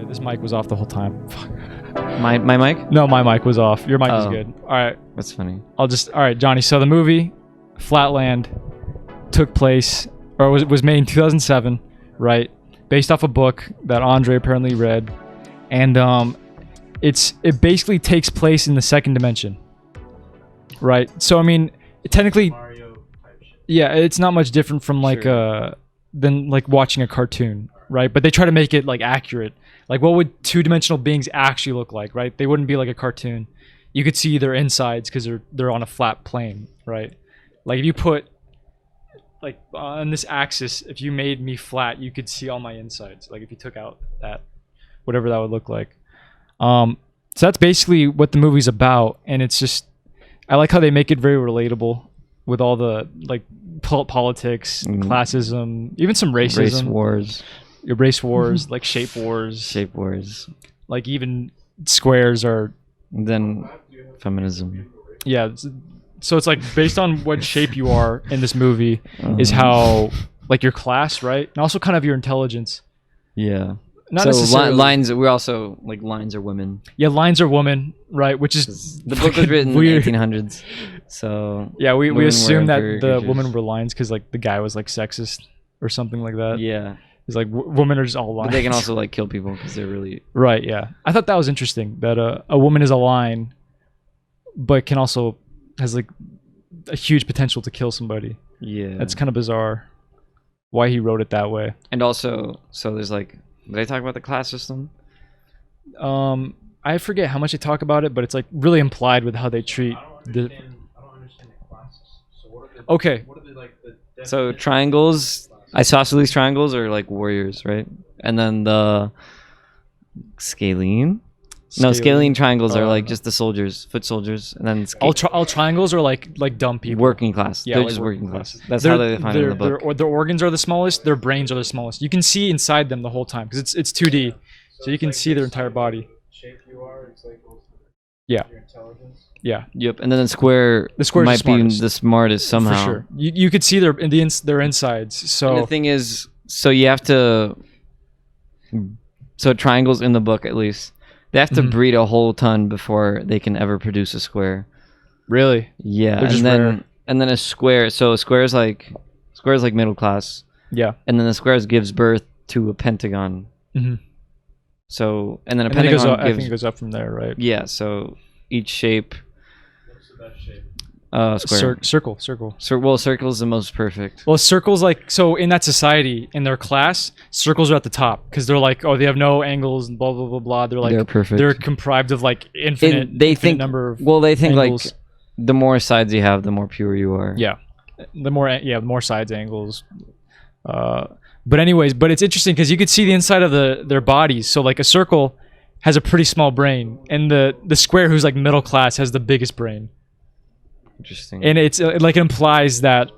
This mic was off the whole time. My mic? No, my mic was off. Your mic is good. All right. That's funny. All right, Johnny. So the movie Flatland took place, or was made in 2007, right? Based off a book that Andre apparently read, and it basically takes place in the second dimension, right? So I mean, technically, yeah, it's not much different from like than like watching a cartoon, right? But they try to make it like accurate. Like, what would two-dimensional beings actually look like, right? They wouldn't be like a cartoon. You could see their insides because they're on a flat plane, right? Like if you put like on this axis, if you made me flat, you could see all my insides. Like if you took out that, whatever that would look like. So that's basically what the movie's about, and it's just, I like how they make it very relatable with all the like politics, classism, even some racism, race wars, like shape wars, like even squares are. Then feminism. Yeah. So it's like based on what shape you are in this movie is how like your class, right? And also kind of your intelligence. Yeah. Not so necessarily. Lines. We're also like lines are women. Yeah, lines are women, right? Which is the book was written in the 1800s. So yeah, we assume that the women were lines because like the guy was like sexist or something like that. Yeah. It's like women are just all lines. But they can also like kill people because they're really right. Yeah, I thought that was interesting that a woman is a line, but can also has like a huge potential to kill somebody. Yeah, that's kind of bizarre. Why he wrote it that way. And also, so there's like, did I talk about the class system? I forget how much they talk about it, but it's like really implied with how they treat the. I don't understand the classes. So what are the, okay. What are the like the? So triangles. Isosceles triangles are like warriors, right? And then the scalene triangles are like just the soldiers, foot soldiers, and then all triangles are like dumb people. Working class. Yeah, they're just working class. That's how they define it in the book. Their organs are the smallest. Their brains are the smallest. You can see inside them the whole time because it's 2D, so you can see their entire body. Shape you are. It's like yeah. Your intelligence. Yeah. Yep. And then the square might be the smartest somehow. For sure. You could see their insides. So and the thing is, so you have to. So triangles in the book, at least, they have to breed a whole ton before they can ever produce a square. Really? Yeah. And then a square. So a square is like middle class. Yeah. And then the squares gives birth to a pentagon. Mm-hmm. So and then a pentagon I think it goes up from there, right? Yeah. So each shape. What's the best shape? Square. Circle. Well, circle is the most perfect. Well, circles like so in that society in their class, circles are at the top because they're like, oh, they have no angles and blah blah blah blah. They're like they're perfect. They're comprised of like infinite number of they think angles. Like the more sides you have, the more pure you are. Yeah, the more sides angles. But anyways, it's interesting because you could see the inside of their bodies. So like a circle has a pretty small brain, and the square, who's like middle class, has the biggest brain. Interesting. And it's like it implies that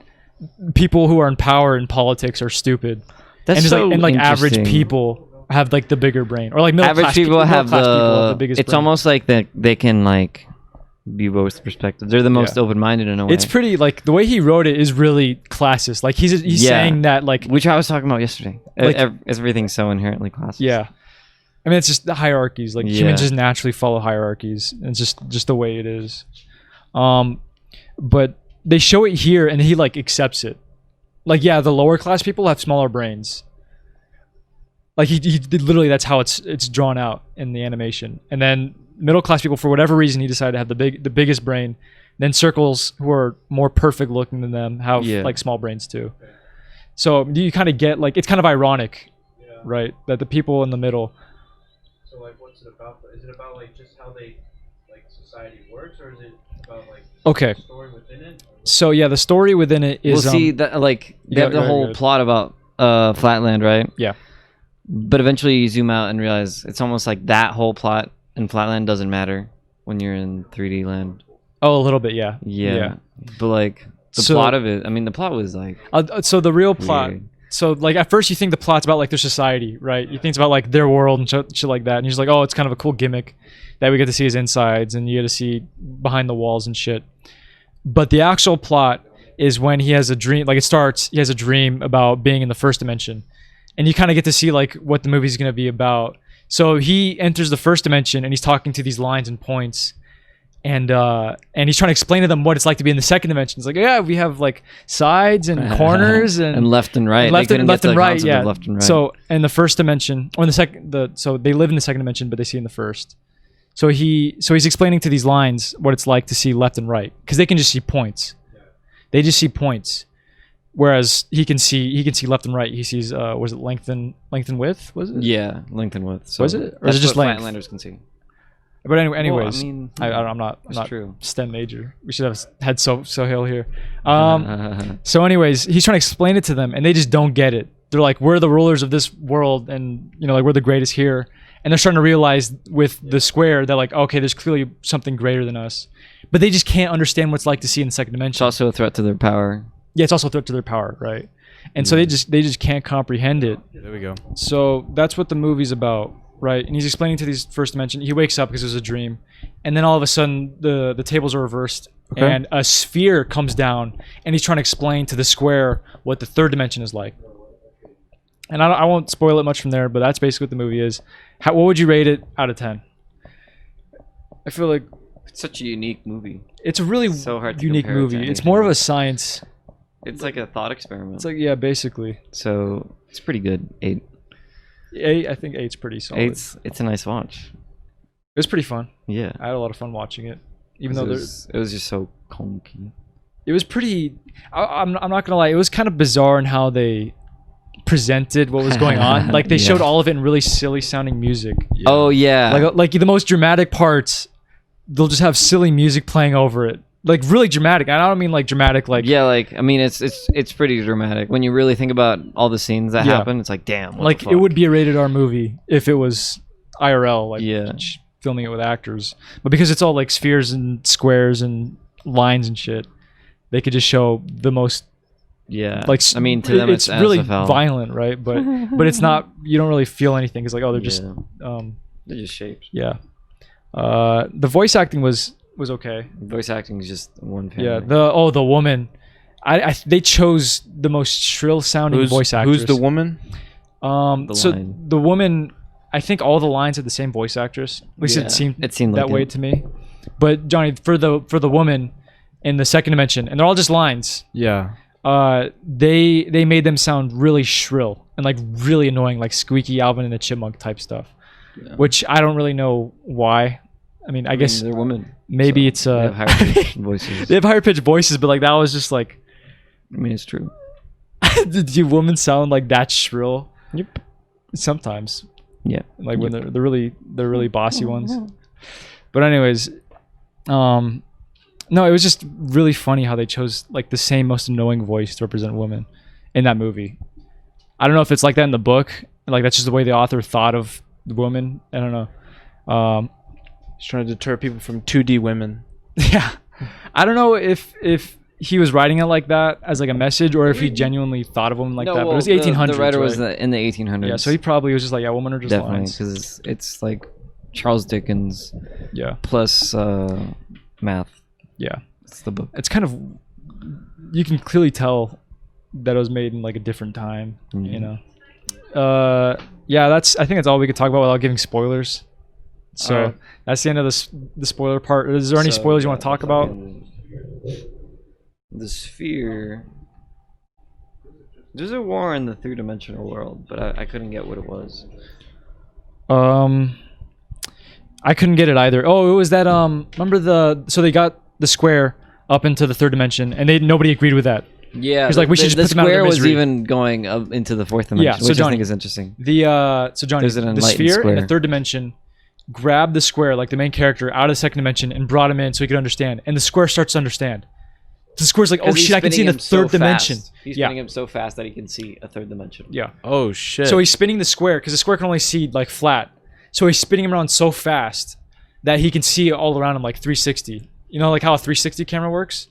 people who are in power in politics are stupid. That's so like average people have like the bigger brain, or like average people have the biggest. It's brain. almost like that they can like be both perspectives. They're the most open-minded in a way. It's pretty like the way he wrote it is really classist. Like he's saying that like which I was talking about yesterday. Like, everything's so inherently classist. Yeah. I mean, it's just the hierarchies. Like humans just naturally follow hierarchies. It's just the way it is. But they show it here, and he like accepts it. Like, yeah, the lower class people have smaller brains. Like he literally, that's how it's drawn out in the animation. And then middle class people, for whatever reason, he decided to have the biggest brain. Then circles, who are more perfect looking than them, have like small brains too. So you kind of get like it's kind of ironic, right? That the people in the middle. So like, what's it about? Is it about like just how they like society works, or is it about like the story within it? So yeah, the story within it is. We'll see that like they have the whole plot about Flatland, right? Yeah. But eventually you zoom out and realize it's almost like that whole plot in Flatland doesn't matter when you're in 3D land. Oh, a little bit, yeah. But like the plot of it, I mean, the plot was like. So the real plot. Weird. so like at first you think the plot's about like their society, right? You think it's about like their world and shit like that, and you're just like, oh, it's kind of a cool gimmick that we get to see his insides and you get to see behind the walls and shit. But the actual plot is when he has a dream. Like it starts, he has a dream about being in the first dimension, and you kind of get to see like what the movie's gonna be about. So he enters the first dimension and he's talking to these lines and points. And he's trying to explain to them what it's like to be in the second dimension. It's like, yeah, we have like sides and corners and left and right. And left and right, yeah. Left and right. So in the first dimension, or in the second, so they live in the second dimension, but they see in the first. So he's explaining to these lines what it's like to see left and right, because they can just see points. They just see points, whereas he can see left and right. He sees was it length and width? Was it? Yeah, length and width. So was it, or is it just length? Flatlanders can see. But anyways, well, I mean, I'm not true. STEM major. We should have had Sohail here. So anyways, he's trying to explain it to them, and they just don't get it. They're like, we're the rulers of this world, and like we're the greatest here. And they're starting to realize with the square that like, okay, there's clearly something greater than us, but they just can't understand what it's like to see in the second dimension. It's also a threat to their power. Yeah, it's also a threat to their power, right? And so they just can't comprehend it. There we go. So that's what the movie's about. Right, and he's explaining to these first dimension. He wakes up because it was a dream, and then all of a sudden the tables are reversed, and a sphere comes down, and he's trying to explain to the square what the third dimension is like. And I won't spoil it much from there, but that's basically what the movie is. What would you rate it out of 10? I feel like It's such a unique movie. it's a really So hard to unique compare it to movie. It's anything more of a else. science. It's like a thought experiment. It's like, yeah, basically. So it's pretty good. 8. 8. I think 8's pretty solid. It's a nice watch. It was pretty fun. Yeah. I had a lot of fun watching it, even though it was just so clunky. it was pretty. I'm not gonna lie. It was kind of bizarre in how they presented what was going on. Like they Yeah. showed all of it in really silly sounding music. Oh yeah. Like the most dramatic parts, they'll just have silly music playing over it. Like really dramatic. I don't mean like dramatic like yeah, like I mean it's pretty dramatic when you really think about all the scenes that happen. It's like damn. What like the it fuck? would be a rated R movie if it was IRL, like Yeah. filming it with actors. But because it's all like spheres and squares and lines and shit, they could just show the most Yeah. like I mean to them it's really SFL. violent, right? But it's not. You don't really feel anything. It's like, oh, they're just they're just shapes. yeah. The voice acting was okay. Voice acting is just one thing. Yeah. The woman, they chose the most shrill sounding voice actress. Who's the woman? So line. the woman, I think all the lines had the same voice actress. At least Yeah, it seemed like that way it. to me. But Johnny, for the woman in the second dimension, and they're all just lines. Yeah. They made them sound really shrill and like really annoying, like squeaky Alvin and the Chipmunk type stuff. Yeah. Which I don't really know why. I mean, I guess they're women. maybe it's They have higher pitched voices. they have higher pitched voices, but like that was just like, I mean it's true. do women sound like that shrill? Yep. Sometimes, Yeah. like when they're really bossy ones. But anyways, no, it was just really funny how they chose like the same most annoying voice to represent women in that movie. I don't know if it's like that in the book, like that's just the way the author thought of the woman. I don't know. He's trying to deter people from 2D women. Yeah, I don't know if he was writing it like that as like a message, or if he genuinely thought of women like that. But it was the 1800s. The writer was right? in the 1800s. Yeah, so he probably was just like, yeah, women are just definitely lines. because it's like Charles Dickens Yeah, plus math. yeah. It's the book. It's kind of, you can clearly tell that it was made in like a different time. You know. Yeah, I think that's all we could talk about without giving spoilers. So that's the end of the spoiler part. Is there any spoilers you want to talk about? The sphere. There's a war in the three-dimensional world, but I couldn't get what it was. I couldn't get it either. Oh, it was that remember so they got the square up into the third dimension, and nobody agreed with that. Yeah, He's like, we should just the put them out of their square was misery. even going up into the fourth dimension, Yeah, so which I Johnny- think is interesting. So Johnny, There's an the enlightened sphere in the square. third dimension grabbed the square, like the main character, out of the second dimension and brought him in so he could understand. And the square starts to understand. The square's like, oh shit, I can see in the third dimension. He's Yeah. spinning him so fast that he can see a third dimension. Yeah. Oh shit. So he's spinning the square because the square can only see like flat. So he's spinning him around so fast that he can see all around him like 360. You know, like how a 360 camera works?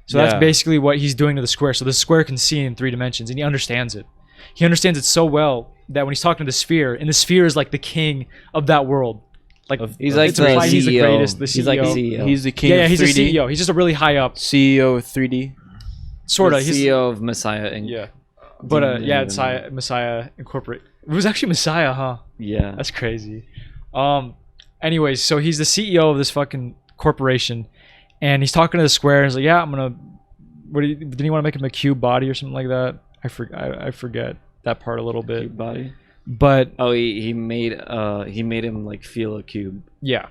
So that's Yeah. basically what he's doing to the square. So the square can see in 3 dimensions and he understands it. he understands it so well that when he's talking to the sphere, and the sphere is like the king of that world. Like He's like it's the implied he's the CEO. greatest, the CEO. He's like the CEO. He's the king yeah, of he's 3D. the CEO. He's just a really high up, CEO of 3D. sorta. The He's CEO of Messiah Inc. yeah, but Didn't yeah, even it's know. Messiah Incorporate. It was actually Messiah, huh? Yeah. That's crazy. Anyways, so he's the CEO of this fucking corporation, and he's talking to the square. And he's like, "Yeah, I'm gonna." Didn't he want to make him a cube body or something like that? I forget that part a little bit. Cube body. But Oh, he made him like feel a cube. yeah.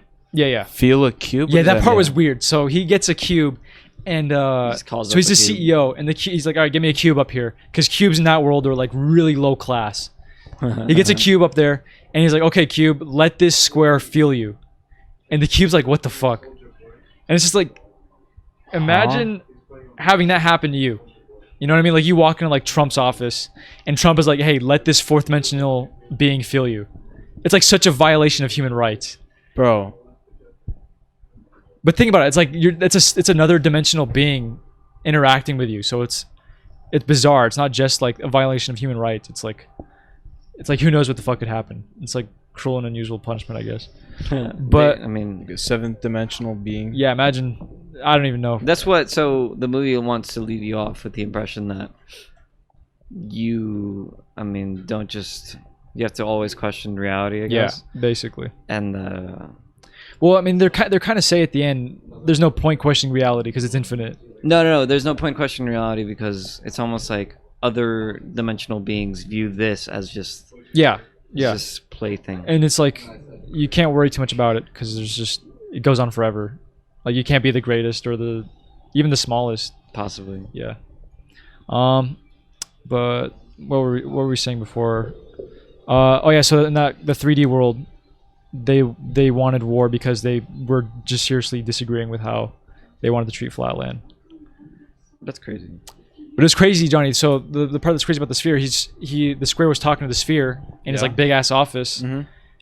Feel a cube? Yeah, What does that part mean? was weird. So he gets a cube, and just calls so up he's the the cube. CEO, and he's like, "All right, give me a cube up here," because cubes in that world are like really low class. He gets a cube up there, and he's like, "Okay, cube, let this square feel you," and the cube's like, "What the fuck?" And it's just like, imagine having that happen to you. You know what I mean? Like you walk into like Trump's office, and Trump is like, "Hey, let this fourth dimensional being feel you." It's like such a violation of human rights. Bro, But think about it. It's like it's another dimensional being interacting with you. So it's bizarre. It's not just like a violation of human rights. It's like who knows what the fuck could happen. It's like cruel and unusual punishment, I guess. But I mean, like a seventh dimensional being. yeah, imagine. I don't even know. that's what. So the movie wants to leave you off with the impression that don't just. You have to always question reality, I Yeah, guess. basically. And Well, I mean, they're kind of say at the end, there's no point questioning reality because it's infinite. no. There's no point questioning reality because it's almost like other dimensional beings view this as just Yeah, yeah. just plaything. And it's like you can't worry too much about it because it goes on forever. Like you can't be the greatest or even the smallest. Possibly. Yeah. But what were we saying before? Oh yeah. So in the 3D world, they wanted war because they were just seriously disagreeing with how they wanted to treat Flatland. That's crazy. But it's crazy, Johnny. So the part that's crazy about the sphere, the square was talking to the sphere in his like big ass office,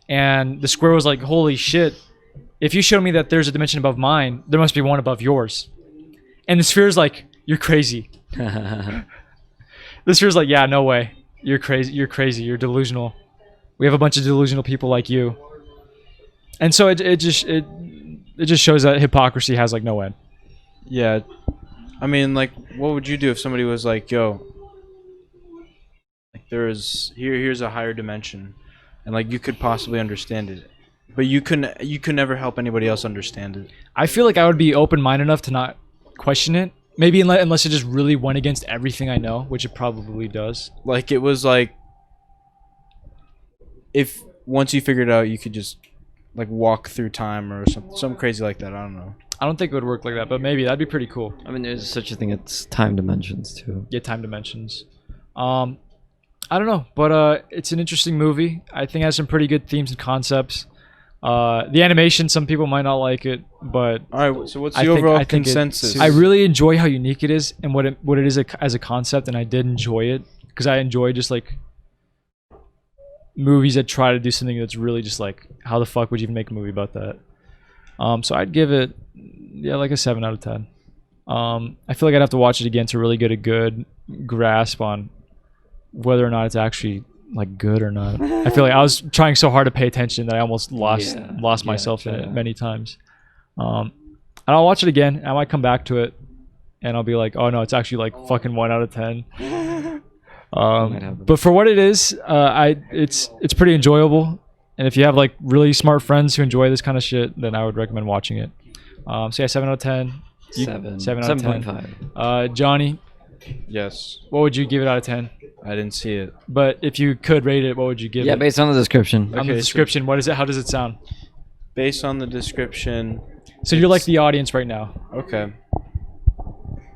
and the square was like, "Holy shit! If you show me that there's a dimension above mine, there must be one above yours." And the sphere's like, "You're crazy." The sphere's like, "Yeah, no way. You're crazy. You're crazy. You're delusional. We have a bunch of delusional people like you." And so it just shows that hypocrisy has like no end. Yeah. I mean, like, what would you do if somebody was like, "Yo, like here's a higher dimension," and like you could possibly understand it, but you could never help anybody else understand it. I feel like I would be open-minded enough to not question it. Maybe unless it just really went against everything I know, which it probably does. Like it was like, if once you figured it out, you could just like walk through time or something crazy like that. I don't know. I don't think it would work like that, but maybe that'd be pretty cool. I mean, there's such a thing as time dimensions too. Yeah, time dimensions. I don't know, but it's an interesting movie. I think it has some pretty good themes and concepts. The animation, some people might not like it, but All right. So what's the I think- overall I think consensus? I really enjoy how unique it is and what it is as a concept, and I did enjoy it because I enjoy just like movies that try to do something that's really just like, how the fuck would you even make a movie about that? So I'd give it, like a 7 out of 10. I feel like I'd have to watch it again to really get a good grasp on whether or not it's actually like good or not. I feel like I was trying so hard to pay attention that I almost lost myself in it many times. And I'll watch it again. I might come back to it, and I'll be like, "Oh no, it's actually like fucking 1 out of 10." But for what it is, it's pretty enjoyable. And if you have like really smart friends who enjoy this kind of shit, then I would recommend watching it. So yeah, 7 out of 10. 7 out of 10. 7.5. Johnny, Yes. what would you give it out of 10? I didn't see it. But if you could rate it, what would you give Yeah, it? based on the description. On the Okay, so- description, what is it? How does it sound? Based on the description. So you're like the audience right now. Okay.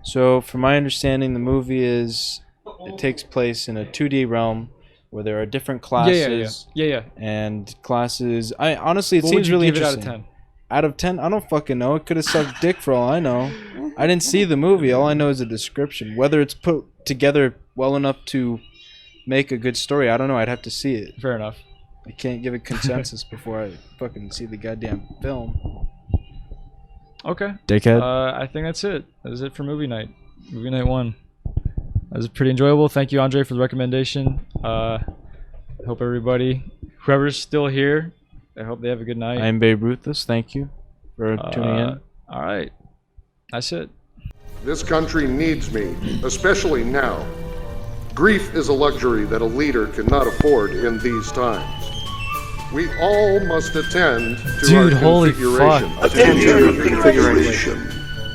So, from my understanding, the movie it takes place in a 2D realm where there are different classes. Yeah. And classes. Honestly, it What would seems you really give it out interesting. of 10? Out of 10? I don't fucking know. It could have sucked dick for all I know. I didn't see the movie. All I know is the description. Whether it's put together well enough to make a good story, I don't know. I'd have to see it. Fair enough. I can't give a consensus before I fucking see the goddamn film. Okay. Dickhead. I think that's it. That is it for movie night. Movie night 1. That was pretty enjoyable. Thank you, Andre, for the recommendation. Hope everybody, whoever's still here, I hope they have a good night. I'm Babe Ruthus. Thank you for tuning in. All right. That's it. This country needs me, especially now. Grief is a luxury that a leader cannot afford in these times. We all must attend to Dude, our holy configuration. fuck. Attend to your configuration.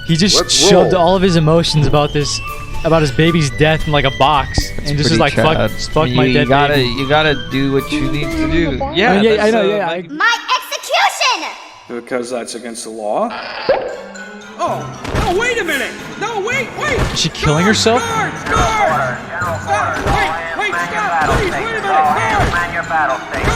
He just Let's shoved roll. all of his emotions about his baby's death in like a box, and just is like, fuck my dead baby. You gotta do what you need to do. Yeah, I know. My execution! Because that's against the law? Oh, no, wait a minute! No, wait! Is she killing herself? Guards! Stop! Wait, stop! Please, wait a minute! Guards!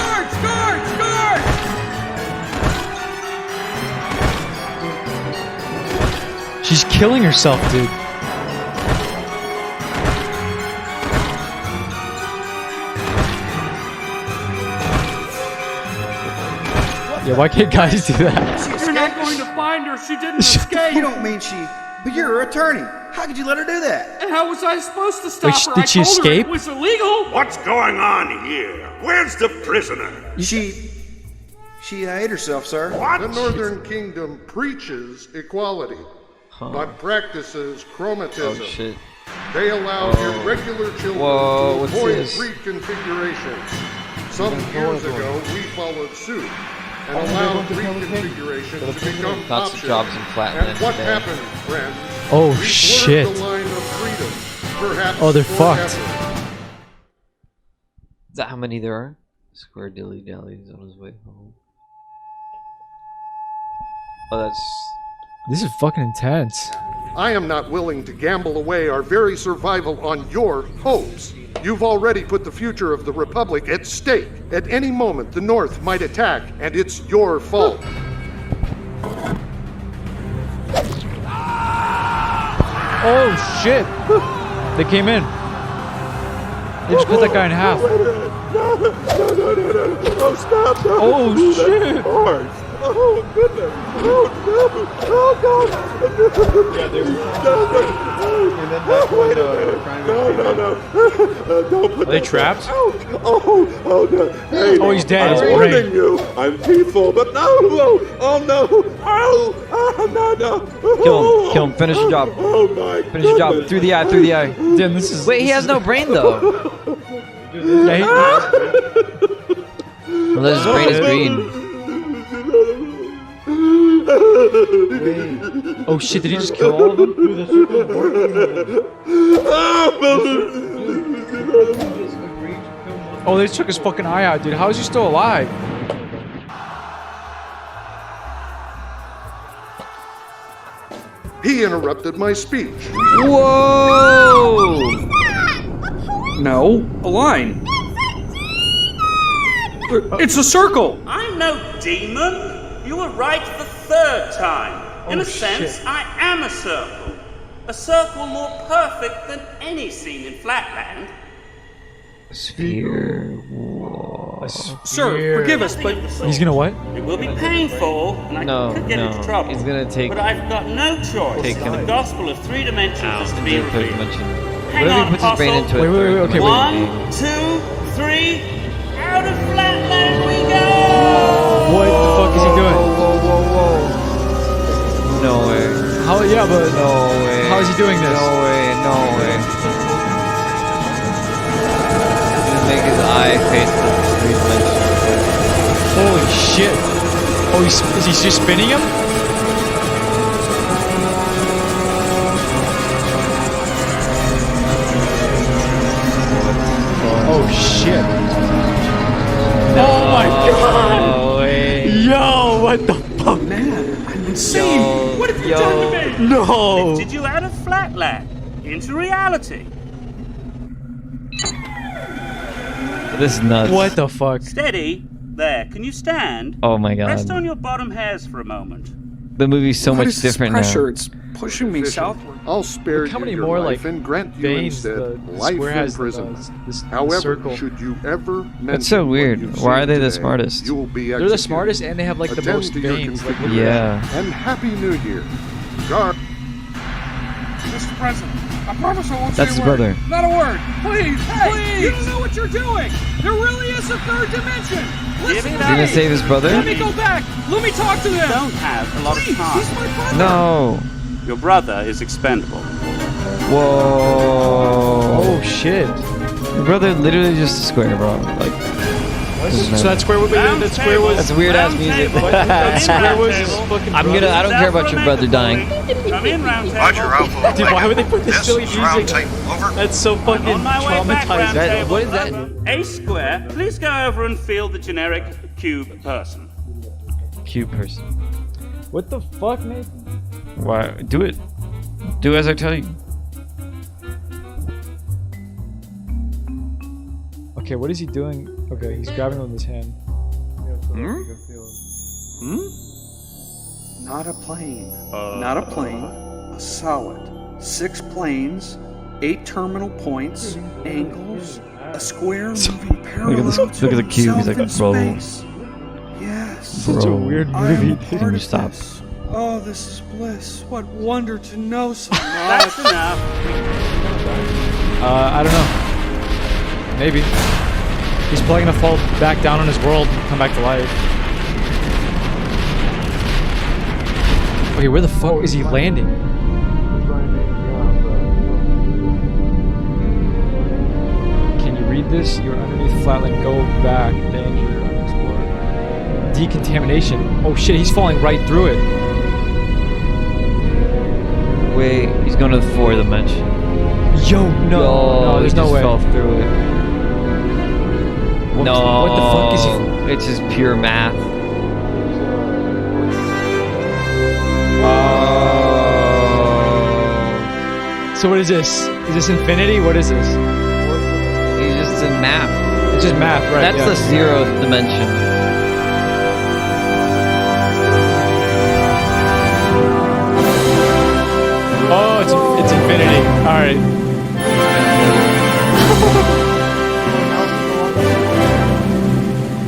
She's killing herself, dude. Yeah, why can't guys do that? You're not going to find her. She didn't escape. You don't mean she... But you're her attorney. How could you let her do that? And how was I supposed to stop her? Did she I told her escape? it was illegal. What's going on here? Where's the prisoner? She ate herself, sir. What? The Northern Kingdom preaches equality, but practices chromatism. Oh shit. They allow irregular children Whoa, to what's avoid this? reconfiguration. Some years ago, we followed suit and allowed reconfiguration to become Lots of optional. jobs in Flatland And what today. happened, friends? Oh, We shit. blurred the line of freedom, perhaps Oh, they're forever. fucked. Is that how many there are? Square dilly dallies on his way home. Oh, that's. This is fucking intense. I am not willing to gamble away our very survival on your hopes. You've already put the future of the Republic at stake. At any moment, the North might attack, and it's your fault. Oh shit! They came in. They just cut that guy in half. Oh, stop! Oh shit! Oh, goodness! Oh, no! Oh, God! Don't put Are they trapped? Oh, no. Hey, Oh, he's dead. He's I'm brain. warning you. I'm peaceful, but no! Oh, no! Oh, no! Kill him. Finish your job. Oh, my Finish your job. Through the eye. Damn, this is. Wait, he has no brain though. Yeah, Unless his brain is green. Oh shit! Did he just kill all of them? Oh, they took his fucking eye out, dude. How is he still alive? He interrupted my speech. Whoa! No, a line. It's a circle. I'm no demon. You were right the third time. In a sense, I am a circle. A circle more perfect than any seen in Flatland. Sphere. Sir, forgive us, but He's gonna what? It will be painful, and I could get into trouble. He's gonna take. But I've got no choice. Take him The gospel of three dimensions is to be into the third revealed. dimension. Hang What if on, he puts his brain Apostle. into it? Wait, okay, wait. 1, 2, 3. Out of Flatland we go! What the fuck is he doing? No way. How? Yeah, but No way. how is he doing this? No way. No way. He's gonna make his eye face the three dimensions. Holy shit! Oh, is he just spinning him? Oh shit! Oh my god! No way. Yo, what the fuck? insane. What have you done to me? No! Lifted you out of Flatland into reality. This is nuts. What the fuck? Steady. There. Can you stand? Oh my god. Rest on your bottom hairs for a moment. The movie's so What much is this different pressure? now. It's pushing me southward. I'll spare Look how you many your more, life like, and grant you veins instead the life square in has prison. this However, circle. should you ever mention That's so what weird. you've Why are seen they the today, smartest? You will be They're the executed. smartest and they have like the Attend most to your veins. Like, configuration. Yeah. And Happy New Year. Guard. Mr. President, I promise I won't That's say his a word. brother. Not a word. Please, please. You don't know what you're doing. There really is a third dimension. Listen to Is he gonna save his brother? Let me go back. Let me talk to them. Don't have a lot of Please, time. he's my brother. No. Your brother is expendable. Whoa. Oh shit. Your brother literally just a square, bro. Like. So that square was that square was That's weird ass music. that square was his fucking I don't care about your brother dying. Come in, round table. Roger, Alpha. Dude, why would they put this silly This is round music? table. Over. That's so fucking On my way back, round traumatizing. table. What is that? A square. Please go over and field the generic cube person. Cute person. What the fuck, Nathan? Why? Do it. Do as I tell you. Okay, what is he doing? Okay, he's grabbing him with his hand. Not a plane. Not a plane. A solid. 6 planes, 8 terminal points, angles, a square moving parallel Look at the to cube. He's like, itself bro. in space. Yes. Such a weird I am movie. a part Can you of stop? this. Oh, this is bliss. What wonder to know so much. That's enough. I don't know. Maybe. He's probably gonna fall back down on his world and come back to life. Okay, where the fuck is he landing? Can you read this? You're underneath Flatland. Go back. Danger. Unexplored. Decontamination. Oh shit, he's falling right through it. Wait, he's going to the 4th dimension. Yo, no, there's he no just way. fell through it. No. What the fuck is he? It's just pure math. So what is this? Is this infinity? What is this? He's just in math. It's just math, right? That's yeah. the 0th dimension. Oh, it's infinity. All right.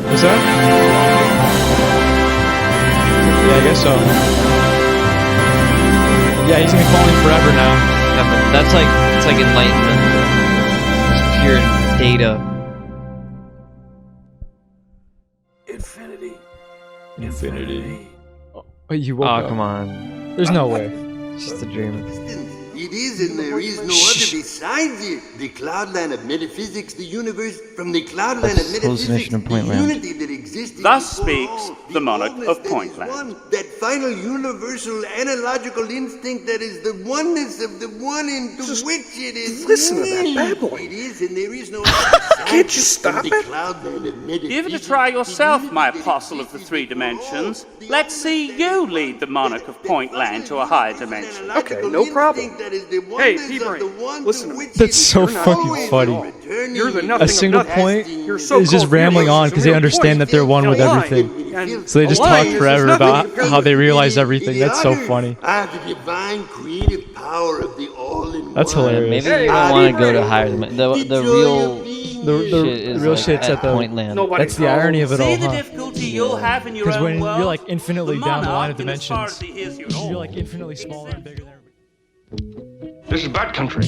What's that? Yeah, I guess so. Yeah, he's gonna be falling forever now. That's like, it's like enlightenment. It's pure data. Infinity. Oh, you woke Oh, up. come on. There's no way. It's just a dream. It is, and there is no other besides it. The cloudland of metaphysics, the universe, from the cloudland of That's metaphysics, hallucination of the Pointland. unity that exists. Thus in speaks all, the monarch allness of that is Pointland. one, that final universal analogical instinct that is the oneness of the one into which it is. listen to that babbling. It is, and there is no other besides Can't you it. stop From the it? cloudland of metaphysics, Give it a try yourself, the my unity that apostle of the exists 3 in all, dimensions. the Let's see allness you that lead the monarch of Pointland to a higher dimension. Okay, no problem. Hey, P-Brain, listen to me. That's so You're not fucking always funny. wrong. You're the nothing A single of nothing. point Your is so-called just rambling feelings on is a because they real understand point. that they're one with A lie. everything. And So they just a lie talk is forever nothing about compared how to they realize The everything. That's so other funny. are the divine creative power of the all-in-one. That's hilarious. Maybe you don't want to go to higher dimension. The real The shit is real like shit's at the Pointland. Nobody That's the irony of it all, See the huh? difficulty you'll have in your Because own when world? you're like infinitely down the line of monarch, in as far dimensions, as he hears your you're own. like infinitely smaller and bigger than everybody. This is bad country.